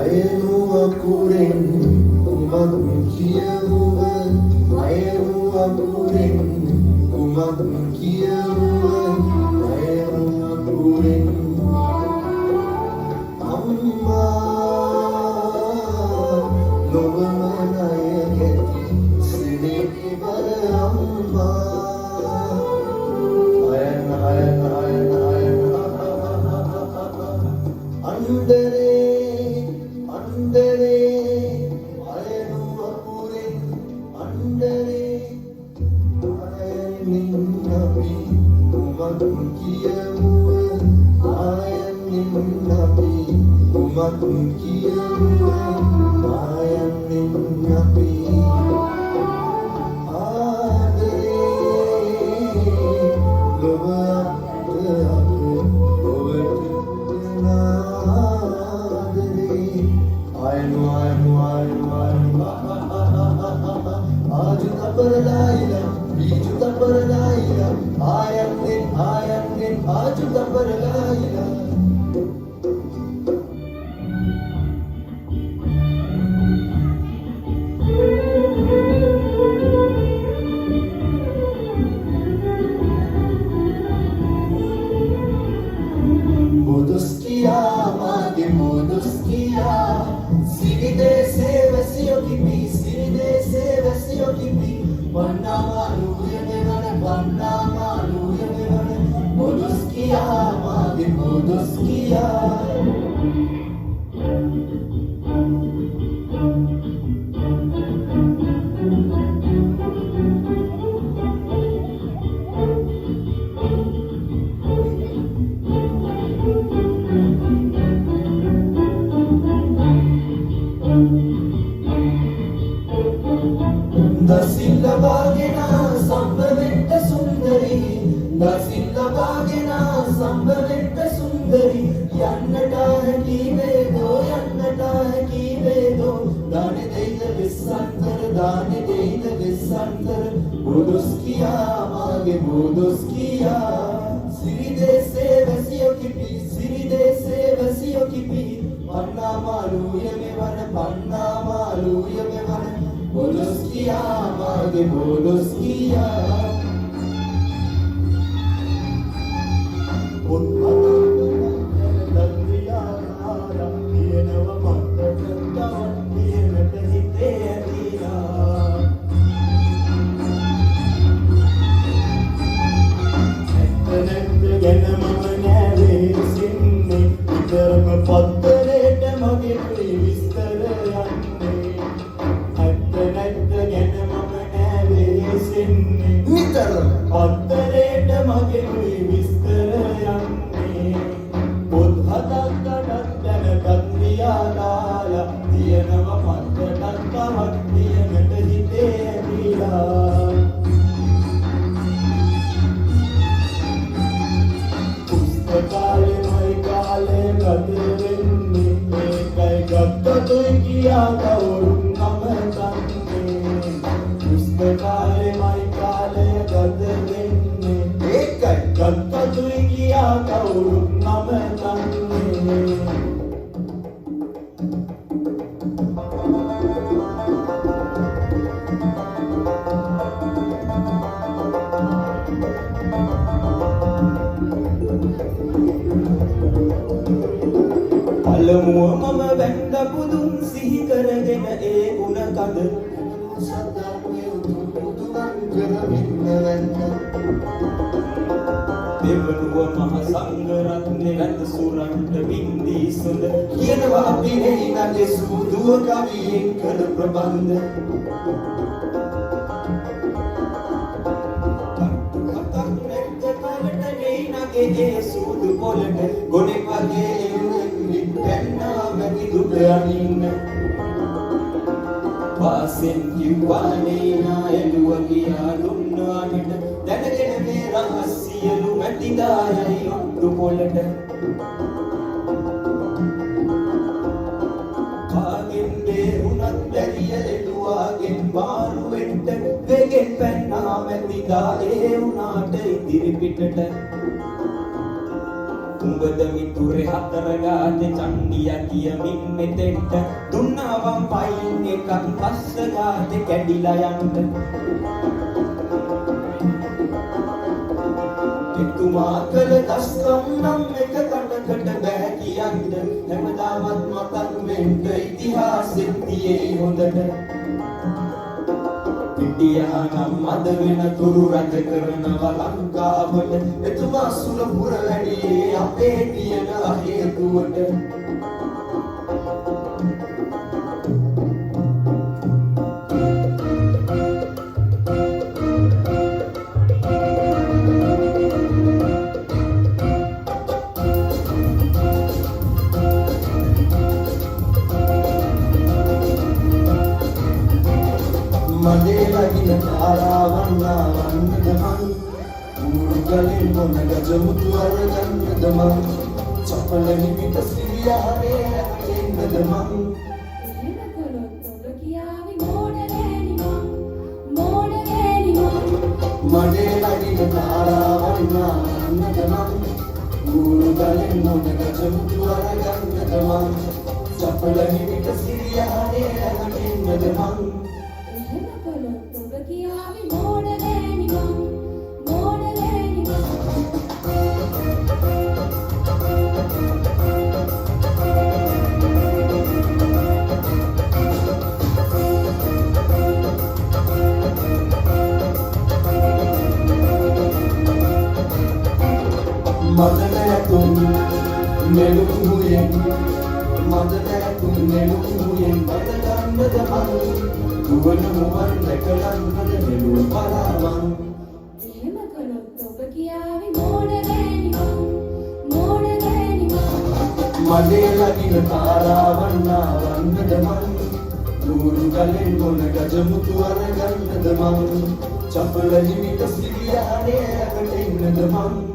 අයනු අකුරෙන් කුමක් කියවුව අයනු අකුරෙන් කුමක් කියවුව අයනු අකුරෙන් අම්මා නොවම නයගෙති සිරිවර අම්මා අයන අයන අයන අයන අන්දරේ අයනු අකුරෙන් අන්දරේ අයනින් අපි කුමක් කියවුව අයනින් අපි කුමක් කියවුව අයනින් අපි ආදරේ ලොව නුඹද මිතුරේ හතර ගාතේ චණ්ඩිය කියමින් මෙතෙන්ට දුන්නාවම් පයින් එකක් පස්ස ගාතේ කැඩිලා යන්න එතුමා කළ දස්කම් නම් එක කටකට බෑ කියන්න හැමදාමත් මතක් වෙන්න ඉතිහාසෙත් තියේ හොඳට පිටියා නම් මද වෙන තුරු රජ කරනවා ලංකාවට එතුමා සුලපුර වැඩියේ අපේ තියෙන හේතුවට මඩේ ලගින තාරාවන්නා වන්නද මං ඌරුගලින් මොන ගජමුතු අරගන්නද මං චපල නිමිත සිරියානේ ඇත්තෙන්ද මං එහෙම කළොත් ඔබ කියාවි මෝඩලෑනි මං මඩේ ලගින තාරාවන්නා වන්නද මං ඌරුගලින් මොන ගජමුතු අරගන්නද මං චපල නිමිත සිරියානේ ඇත්තෙන්ද මං එහෙම කළොත් ඔබ කියාවි මෝඩලෑනි මං මදනයතුන් නෙළුමුයෙන් මදනයතුන් නෙළුමුයෙන් බදගන්නද මං දුවන මුවන් දැකලන්නද නෙළුම් පලාවන් එහෙම කළොත් ඔබ කියාවි මෝඩලෑනි මං මඩේ ලගින තාරාවන්නා වන්නද මං ඌරු ගලෙන් මොන ගජමුතු අරගන්නද මං චපල හිමිට සිරියානේ ඇකටෙන්නද මං